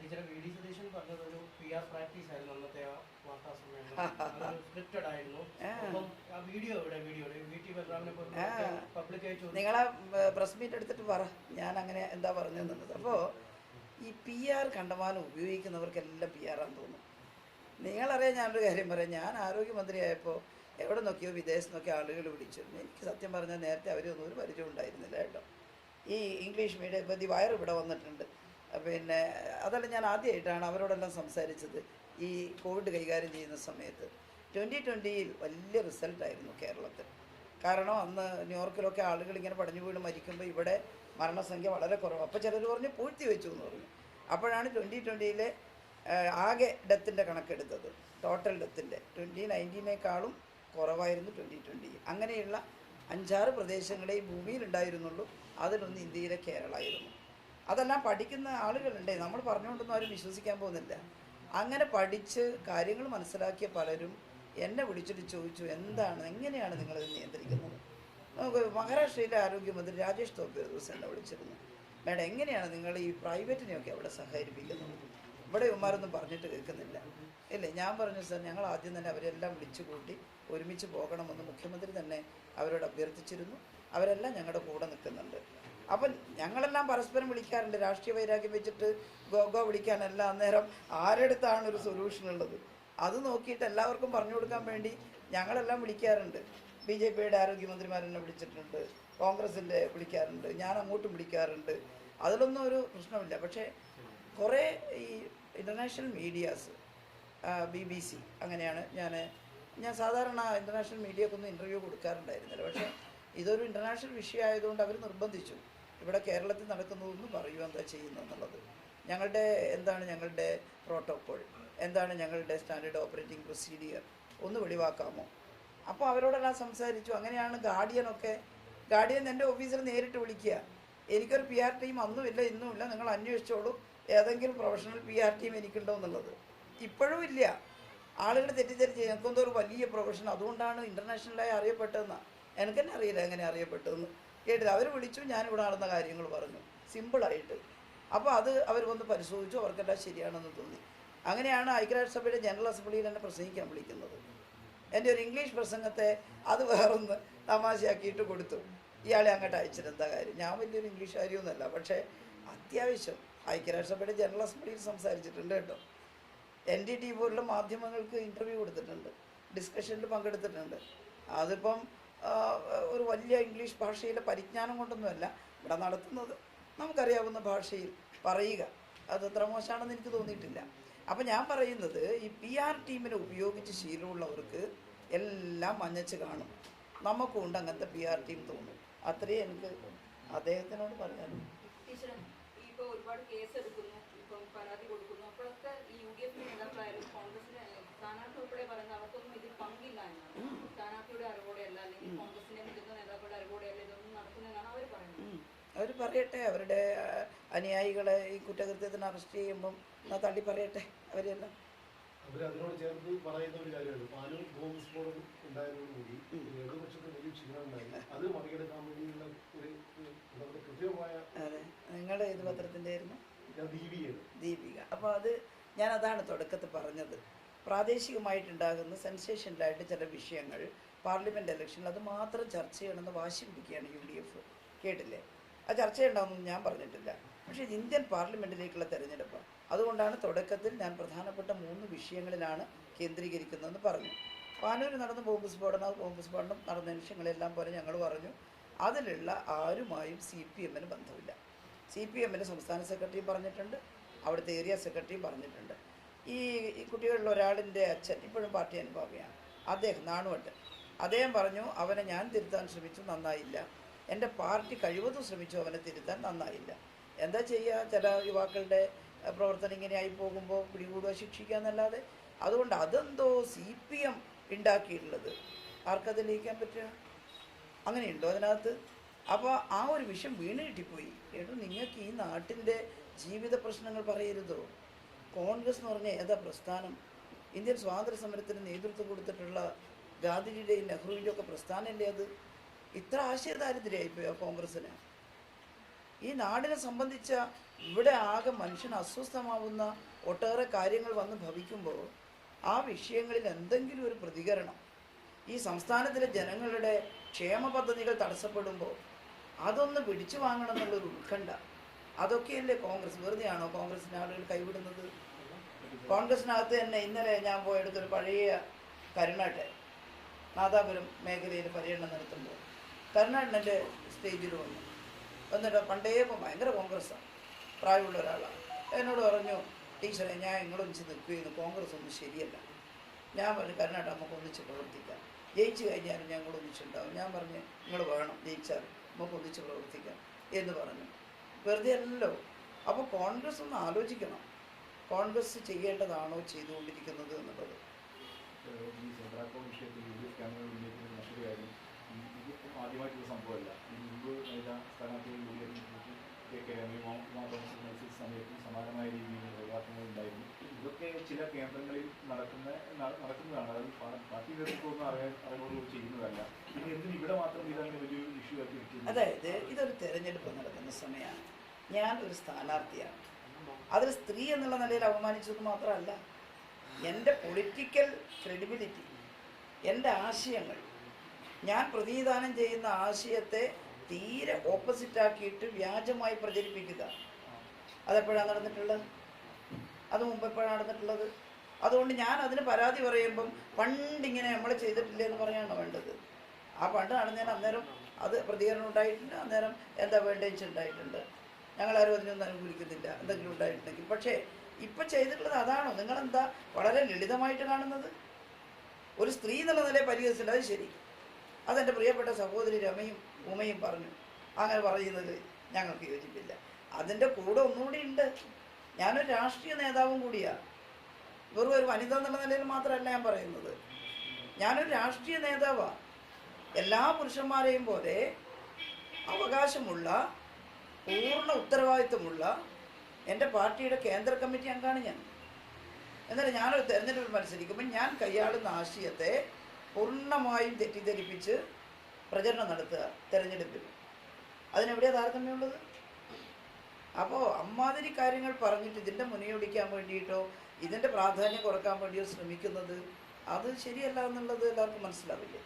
ടീച്ചറെ V D Satheesan പറഞ്ഞത് ഒരു PR പ്രാക്ടീസ് ആയിരുന്നു അന്നത്തെ ആ വാർത്താ സമ്മേളനം, സ്ക്രിപ്റ്റഡ് ആയിരുന്നു. അപ്പം ആ വീഡിയോ വീട്ടിൽ പബ്ലിക്കായി നിങ്ങളെ പ്രസ് മീറ്റ് എടുത്തിട്ട് പറ ഞാൻ അങ്ങനെ എന്താ പറഞ്ഞെന്നുള്ളത്. അപ്പോൾ ഈ PR കണ്ടമാനം ഉപയോഗിക്കുന്നവർക്കെല്ലാം PR ആണെന്ന് തോന്നും. നിങ്ങളറിയാൻ ഞാനൊരു കാര്യം പറയാം. ഞാൻ ആരോഗ്യമന്ത്രിയായപ്പോൾ എവിടെ നോക്കിയോ വിദേശത്ത് നോക്കിയോ ആളുകൾ വിളിച്ചിരുന്നു. എനിക്ക് സത്യം പറഞ്ഞാൽ നേരത്തെ അവരൊന്നും ഒരു പരിചയം ഉണ്ടായിരുന്നില്ല കേട്ടോ. ഈ ഇംഗ്ലീഷ് മീഡിയം ഇപ്പോൾ വയർ ഇവിടെ വന്നിട്ടുണ്ട്. പിന്നെ അതല്ല, ഞാൻ ആദ്യമായിട്ടാണ് അവരോടെല്ലാം സംസാരിച്ചത് ഈ കോവിഡ് കൈകാര്യം ചെയ്യുന്ന സമയത്ത്. 2020 വലിയ റിസൾട്ടായിരുന്നു കേരളത്തിൽ. കാരണം അന്ന് ന്യൂയോർക്കിലൊക്കെ ആളുകൾ ഇങ്ങനെ പടഞ്ഞു വീണ് മരിക്കുമ്പോൾ ഇവിടെ മരണസംഖ്യ വളരെ കുറവ്. അപ്പോൾ ചിലർ പറഞ്ഞു പൂഴ്ത്തി വെച്ചു എന്ന് പറഞ്ഞു. അപ്പോഴാണ് 2020 ആകെ ഡെത്തിൻ്റെ കണക്കെടുത്തത്. ടോട്ടൽ ഡെത്തിൻ്റെ 2019 കുറവായിരുന്നു 2020. അങ്ങനെയുള്ള 5-6 പ്രദേശങ്ങളെ ഈ ഭൂമിയിലുണ്ടായിരുന്നുള്ളൂ. അതിലൊന്ന് ഇന്ത്യയിലെ കേരളമായിരുന്നു. അതെല്ലാം പഠിക്കുന്ന ആളുകളുണ്ട്, നമ്മൾ പറഞ്ഞുകൊണ്ടൊന്നും ആരും വിശ്വസിക്കാൻ പോകുന്നില്ല. അങ്ങനെ പഠിച്ച് കാര്യങ്ങൾ മനസ്സിലാക്കിയ പലരും എന്നെ വിളിച്ചിട്ട് ചോദിച്ചു, എങ്ങനെയാണ് നിങ്ങളിത് നിയന്ത്രിക്കുന്നത്? നമുക്ക് മഹാരാഷ്ട്രയിലെ ആരോഗ്യമന്ത്രി രാജേഷ് തോപ്പി ഒരു ദിവസം എന്നെ വിളിച്ചിരുന്നു. മേഡം, എങ്ങനെയാണ് നിങ്ങൾ ഈ പ്രൈവറ്റിനെയൊക്കെ അവിടെ സഹകരിപ്പിക്കുന്നത്? ഇവിടെ ഇവന്മാരൊന്നും പറഞ്ഞിട്ട് കേൾക്കുന്നില്ല. ഇല്ലേ, ഞാൻ പറഞ്ഞു സാർ, ഞങ്ങൾ ആദ്യം തന്നെ അവരെല്ലാം വിളിച്ചു കൂട്ടി ഒരുമിച്ച് പോകണമെന്ന് മുഖ്യമന്ത്രി തന്നെ അവരോട് അഭ്യർത്ഥിച്ചിരുന്നു. അവരെല്ലാം ഞങ്ങളുടെ കൂടെ നിൽക്കുന്നുണ്ട്. അപ്പം ഞങ്ങളെല്ലാം പരസ്പരം വിളിക്കാറുണ്ട്. രാഷ്ട്രീയ വൈരാഗ്യം വെച്ചിട്ട് ഗോ വിളിക്കാനല്ല. അന്നേരം ആരെടുത്താണ് ഒരു സൊല്യൂഷൻ ഉള്ളത് അത് നോക്കിയിട്ട് എല്ലാവർക്കും പറഞ്ഞു കൊടുക്കാൻ വേണ്ടി ഞങ്ങളെല്ലാം വിളിക്കാറുണ്ട്. BJPയുടെ ആരോഗ്യമന്ത്രിമാരെന്നെ വിളിച്ചിട്ടുണ്ട്, കോൺഗ്രസിൻ്റെ വിളിക്കാറുണ്ട്, ഞാൻ അങ്ങോട്ടും വിളിക്കാറുണ്ട്. അതിലൊന്നും ഒരു പ്രശ്നമില്ല. പക്ഷേ കുറേ ഈ ഇൻ്റർനാഷണൽ മീഡിയാസ്, BBC, അങ്ങനെയാണ് ഞാൻ സാധാരണ ഇൻ്റർനാഷണൽ മീഡിയക്കൊന്നും ഇൻ്റർവ്യൂ കൊടുക്കാറുണ്ടായിരുന്നില്ല. പക്ഷേ ഇതൊരു ഇൻ്റർനാഷണൽ വിഷയമായതുകൊണ്ട് അവർ നിർബന്ധിച്ചു, ഇവിടെ കേരളത്തിൽ നടക്കുന്നതൊന്നും പറയൂ, എന്താ ചെയ്യുന്നതെന്നുള്ളത്. എന്താണ് ഞങ്ങളുടെ പ്രോട്ടോക്കോൾ, എന്താണ് ഞങ്ങളുടെ സ്റ്റാൻഡേർഡ് ഓപ്പറേറ്റിംഗ് പ്രൊസീജിയർ, ഒന്ന് വെളിവാക്കാമോ? അപ്പോൾ അവരോടെല്ലാം സംസാരിച്ചു. അങ്ങനെയാണ് ഗാർഡിയൻ എൻ്റെ ഓഫീസിൽ നേരിട്ട് വിളിക്കുക. എനിക്കൊരു PR ടീം അന്നുമില്ല ഇന്നുമില്ല, നിങ്ങൾ അന്വേഷിച്ചോളൂ ഏതെങ്കിലും പ്രൊഫഷണൽ PR ടീം എനിക്കുണ്ടോ എന്നുള്ളത്. ഇപ്പോഴും ഇല്ല. ആളുകൾ തെറ്റിദ്ധരിച്ച് എനിക്കെന്തോ ഒരു വലിയ പ്രൊഫഷൻ, അതുകൊണ്ടാണ് ഇൻ്റർനാഷണലായി അറിയപ്പെട്ടതെന്നാണ്. എനിക്ക് തന്നെ അറിയില്ല എങ്ങനെ അറിയപ്പെട്ടതെന്ന്. കേട്ടില്ല. അവർ വിളിച്ചു, ഞാനിവിടെ നടന്ന കാര്യങ്ങൾ പറഞ്ഞു സിമ്പിളായിട്ട്. അപ്പോൾ അത് അവർ വന്ന് പരിശോധിച്ചു, അവർക്കെല്ലാം ശരിയാണെന്ന് തോന്നി. അങ്ങനെയാണ് ഐക്യരാഷ്ട്രസഭയുടെ ജനറൽ അസംബ്ലിയിൽ എന്നെ പ്രസംഗിക്കാൻ വിളിക്കുന്നത്. എൻ്റെ ഒരു ഇംഗ്ലീഷ് പ്രസംഗത്തെ അത് വേറൊന്ന് തമാശയാക്കിയിട്ട് കൊടുത്തു. ഇയാളെ അങ്ങോട്ട് അയച്ചിട്ടെന്താ കാര്യം? ഞാൻ വലിയൊരു ഇംഗ്ലീഷ് കാര്യമൊന്നുമല്ല, പക്ഷേ അത്യാവശ്യം ഐക്യരാഷ്ട്രസഭയുടെ ജനറൽ അസംബ്ലിയിൽ സംസാരിച്ചിട്ടുണ്ട് കേട്ടോ. NDT പോലുള്ള മാധ്യമങ്ങൾക്ക് ഇൻ്റർവ്യൂ കൊടുത്തിട്ടുണ്ട്, ഡിസ്കഷനിൽ പങ്കെടുത്തിട്ടുണ്ട്. അതിപ്പം ഒരു വലിയ ഇംഗ്ലീഷ് ഭാഷയിലെ പരിജ്ഞാനം കൊണ്ടൊന്നുമല്ല ഇവിടെ നടത്തുന്നത്. നമുക്കറിയാവുന്ന ഭാഷയിൽ പറയുക അത് അത്ര മോശമാണെന്ന് എനിക്ക് തോന്നിയിട്ടില്ല. അപ്പം ഞാൻ പറയുന്നത്, ഈ PR ടീമിനെ ഉപയോഗിച്ച് ശീലമുള്ളവർക്ക് എല്ലാം മഞ്ഞച്ച് കാണും. നമുക്കും ഉണ്ട് അങ്ങനത്തെ PR ടീം തോന്നും. അത്രയും എനിക്ക് അദ്ദേഹത്തിനോട് പറയാനും. ഇപ്പോൾ ഒരുപാട് കേസ് എടുക്കുന്നു, ഇപ്പം പരാതി കൊടുക്കുന്നു. അപ്പോഴൊക്കെ ഈ UDF നേതാക്കളായാലും കോൺഗ്രസിലെ സ്ഥാനാർത്ഥി ഉൾപ്പെടെ പറയുന്നത് അവർക്കൊന്നും ഇതിൽ പങ്കില്ല എന്നാണ്. സ്ഥാനാർത്ഥിയുടെ അറിവോടെയല്ല, അല്ലെങ്കിൽ കോൺഗ്രസിന്റെ മുതിർന്ന നേതാക്കളുടെ അറിവോടെയല്ല ഇതൊന്നും നടക്കുന്നതെന്നാണ് അവർ പറയുന്നത്. അവർ പറയട്ടെ, അവരുടെ അനുയായികളെ ഈ കുറ്റകൃത്യത്തിന് അറസ്റ്റ് ചെയ്യുമ്പം തള്ളി പറയട്ടെ അവരെല്ലാം. അവരതിനോട് ചേർത്ത് പറയുന്ന ഒരു കാര്യമാണ്, പാനൂർ ബോംബ് സ്ഫോടനം ഉണ്ടായതോടുകൂടി ഇടതുപക്ഷത്തെ വലിയ ക്ഷീണമുണ്ടായി. അത് മറികടക്കാൻ വേണ്ടിയുള്ള ഒരു കൃത്യമായ. അതെ, നിങ്ങളുടെ ഏത് പത്രത്തിൻ്റെ ആയിരുന്നു? ദീപിക. അപ്പോൾ ഞാനതാണ് തുടക്കത്തിൽ പറഞ്ഞത്. പ്രാദേശികമായിട്ടുണ്ടാകുന്ന സെൻസേഷനിലായിട്ട് ചില വിഷയങ്ങൾ പാർലമെൻറ്റ് ഇലക്ഷനിൽ അത് മാത്രം ചർച്ച ചെയ്യണമെന്ന് വാശി പിടിക്കുകയാണ് UDF. കേട്ടില്ലേ? ആ ചർച്ച ചെയ്യണമെന്ന് ഞാൻ പറഞ്ഞിട്ടില്ല. പക്ഷേ ഇത് ഇന്ത്യൻ പാർലമെൻറ്റിലേക്കുള്ള തെരഞ്ഞെടുപ്പ്. അതുകൊണ്ടാണ് തുടക്കത്തിൽ ഞാൻ പ്രധാനപ്പെട്ട 3 വിഷയങ്ങളിലാണ് കേന്ദ്രീകരിക്കുന്നതെന്ന് പറഞ്ഞു. പാനൂരിൽ നടന്ന ബോംബ് സ്ഫോടനം നടന്ന നിമിഷങ്ങളെല്ലാം പോലെ ഞങ്ങൾ പറഞ്ഞു അതിലുള്ള ആരുമായും CPMന് ബന്ധമില്ല. CPMൻ്റെ സംസ്ഥാന സെക്രട്ടറിയും പറഞ്ഞിട്ടുണ്ട്, അവിടുത്തെ ഏരിയ സെക്രട്ടറിയും പറഞ്ഞിട്ടുണ്ട്. ഈ കുട്ടികളിൽ ഒരാളിൻ്റെ അച്ഛൻ ഇപ്പോഴും പാർട്ടി അനുഭാവിയാണ്, അദ്ദേഹം നാണുവട്ടൻ. അദ്ദേഹം പറഞ്ഞു, അവനെ ഞാൻ തിരുത്താൻ ശ്രമിച്ചു, നന്നായില്ല. എൻ്റെ പാർട്ടി കഴിവതും ശ്രമിച്ചു അവനെ തിരുത്താൻ, നന്നായില്ല. എന്താ ചെയ്യുക? ചില യുവാക്കളുടെ പ്രവർത്തനം ഇങ്ങനെയായി പോകുമ്പോൾ പിടികൂടുക, ശിക്ഷിക്കുക എന്നല്ലാതെ. അതുകൊണ്ട് അതെന്തോ CPM ഉണ്ടാക്കിയിട്ടുള്ളത് ആർക്കത് ലയിക്കാൻ പറ്റുക? അങ്ങനെയുണ്ടോ അതിനകത്ത്? അപ്പോൾ ആ ഒരു വിഷയം വീണ് കിട്ടിപ്പോയി. കേട്ടോ, നിങ്ങൾക്ക് ഈ നാട്ടിൻ്റെ ജീവിത പ്രശ്നങ്ങൾ പറയരുതോ? കോൺഗ്രസ് എന്ന് പറഞ്ഞാൽ ഏതാ പ്രസ്ഥാനം? ഇന്ത്യൻ സ്വാതന്ത്ര്യ സമരത്തിന് നേതൃത്വം കൊടുത്തിട്ടുള്ള ഗാന്ധിജിയുടെയും നെഹ്റുവിൻ്റെയും ഒക്കെ പ്രസ്ഥാനമല്ലേ അത്? ഇത്ര ആശയദാരിദ്ര്യമായിപ്പോയോ കോൺഗ്രസ്സിന്? ഈ നാടിനെ സംബന്ധിച്ച ഇവിടെ ആകെ മനുഷ്യന് അസ്വസ്ഥമാവുന്ന ഒട്ടേറെ കാര്യങ്ങൾ വന്ന് ഭവിക്കുമ്പോൾ ആ വിഷയങ്ങളിൽ എന്തെങ്കിലും ഒരു പ്രതികരണം, ഈ സംസ്ഥാനത്തിലെ ജനങ്ങളുടെ ക്ഷേമ പദ്ധതികൾ തടസ്സപ്പെടുമ്പോൾ അതൊന്ന് പിടിച്ചു വാങ്ങണം എന്നുള്ളൊരു ഉത്കണ്ഠ, അതൊക്കെയല്ലേ കോൺഗ്രസ്. വെറുതെയാണോ കോൺഗ്രസിന് ആളുകൾ കൈവിടുന്നത്? കോൺഗ്രസിനകത്ത് തന്നെ ഇന്നലെ ഞാൻ പോയെടുത്തൊരു പഴയ കരുണാട്ടെ നാദാപുരം മേഖലയിൽ പര്യടനം നടത്തുമ്പോൾ കരുണാടൻ്റെ സ്റ്റേജിൽ വന്നു. എന്നിട്ട് പണ്ടേ ഭയങ്കര കോൺഗ്രസ്സാണ്, പ്രായമുള്ള ഒരാളാണ്. എന്നോട് പറഞ്ഞു, ടീച്ചറെ ഞാൻ നിങ്ങളൊന്നിച്ച് നിൽക്കുകയെന്ന്, കോൺഗ്രസ് ഒന്നും ശരിയല്ല. ഞാൻ പറഞ്ഞു, കരുണാട നമുക്ക് ഒന്നിച്ച് പ്രവർത്തിക്കാം, ജയിച്ചു കഴിഞ്ഞാലും ഞങ്ങൾ ഒന്നിച്ചുണ്ടാവും. ഞാൻ പറഞ്ഞു, നിങ്ങൾ വേണം, ജയിച്ചാൽ നമുക്ക് ഒന്നിച്ച് പ്രവർത്തിക്കാം എന്ന് പറഞ്ഞു. വെറുതെ അല്ലല്ലോ. അപ്പോൾ കോൺഗ്രസ് ഒന്ന് ആലോചിക്കണം, കോൺഗ്രസ് ചെയ്യേണ്ടതാണോ ചെയ്തുകൊണ്ടിരിക്കുന്നത് എന്നുള്ളത്. ഈ സെൻട്രൽ അക്കൗണ്ട് വിഷയത്തിൽ മറ്റൊരു കാര്യം, ഇതിപ്പം ആദ്യമായിട്ടൊരു സംഭവമല്ല. ഈ മുമ്പ് എല്ലാ സ്ഥാനാർത്ഥികളും സമയത്തും സമാനമായ രീതിയിൽ പ്രവർത്തനങ്ങൾ ഉണ്ടായിരുന്നു. ഇതൊക്കെ ചില കേന്ദ്രങ്ങളിൽ നടക്കുന്നതാണ്. അത് പാർട്ടി നേതൃത്വമൊന്നും അറിവോടുകൂടി ചെയ്യുന്നതല്ല. പിന്നെ എന്തിനും ഇവിടെ മാത്രം ഇതങ്ങനെ വലിയൊരു ഇഷ്യൂ ആക്കി വെക്കുന്നത്? അതായത് ഇതൊരു തെരഞ്ഞെടുപ്പ് നടക്കുന്ന സമയമാണ്. ഞാൻ ഒരു സ്ഥാനാർത്ഥിയാണ്. അതിൽ സ്ത്രീ എന്നുള്ള നിലയിൽ അവമാനിച്ചത് മാത്രമല്ല, എൻ്റെ പൊളിറ്റിക്കൽ ക്രെഡിബിലിറ്റി, എൻ്റെ ആശയങ്ങൾ, ഞാൻ പ്രതിനിധാനം ചെയ്യുന്ന ആശയത്തെ തീരെ ഓപ്പോസിറ്റാക്കിയിട്ട് വ്യാജമായി പ്രചരിപ്പിക്കുക, അതെപ്പോഴാണ് നടന്നിട്ടുള്ളത്? അത് മുമ്പ് എപ്പോഴാണ് നടന്നിട്ടുള്ളത്? അതുകൊണ്ട് ഞാൻ അതിന് പരാതി പറയുമ്പം പണ്ടിങ്ങനെ നമ്മൾ ചെയ്തിട്ടില്ല എന്ന് പറയാനാണ് വേണ്ടത്. ആ പണ്ട് നടന്നതിന് അന്നേരം അത് പ്രതികരണം ഉണ്ടായിട്ടുണ്ട്, അന്നേരം എന്താ വേണ്ടതെന്ന് ഉണ്ടായിട്ടുണ്ട്. ഞങ്ങളാരും അതിനൊന്നും അനുകൂലിക്കുന്നില്ല എന്തെങ്കിലും ഉണ്ടായിട്ടുണ്ടെങ്കിൽ. പക്ഷേ ഇപ്പം ചെയ്തിട്ടുള്ളത് അതാണോ? നിങ്ങളെന്താ വളരെ ലളിതമായിട്ട് കാണുന്നത്? ഒരു സ്ത്രീ എന്നുള്ള നിലയെ പരിഹസിച്ചില്ല, അത് ശരി. അതെൻ്റെ പ്രിയപ്പെട്ട സഹോദരി രമയും ഉമയും പറഞ്ഞു. അങ്ങനെ പറയുന്നത് ഞങ്ങൾക്ക് യോജിപ്പില്ല. അതിൻ്റെ കൂടെ ഒന്നുകൂടി ഉണ്ട്, ഞാനൊരു രാഷ്ട്രീയ നേതാവും കൂടിയാണ്. വെറും ഒരു വനിത എന്നുള്ള നിലയിൽ മാത്രമല്ല ഞാൻ പറയുന്നത്, ഞാനൊരു രാഷ്ട്രീയ നേതാവാണ്. എല്ലാ പുരുഷന്മാരെയും പോലെ അവകാശമുള്ള, പൂർണ്ണ ഉത്തരവാദിത്വമുള്ള എൻ്റെ പാർട്ടിയുടെ കേന്ദ്ര കമ്മിറ്റി അംഗമാണ് ഞാൻ. എന്നാലും ഞാനൊരു തെരഞ്ഞെടുപ്പിൽ മത്സരിക്കുമ്പോൾ ഞാൻ കൈയാളുന്ന ആശയത്തെ പൂർണ്ണമായും തെറ്റിദ്ധരിപ്പിച്ച് പ്രചരണം നടത്തുക തെരഞ്ഞെടുപ്പിൽ, അതിനെവിടെയാണ് താരതമ്യമുള്ളത്? അപ്പോൾ അമ്മാതിരി കാര്യങ്ങൾ പറഞ്ഞിട്ട് ഇതിൻ്റെ മുനയൊടിക്കാൻ വേണ്ടിയിട്ടോ ഇതിൻ്റെ പ്രാധാന്യം കുറക്കാൻ വേണ്ടിയോ ശ്രമിക്കുന്നത് അത് ശരിയല്ല എന്നുള്ളത് എല്ലാവർക്കും മനസ്സിലാവില്ലേ?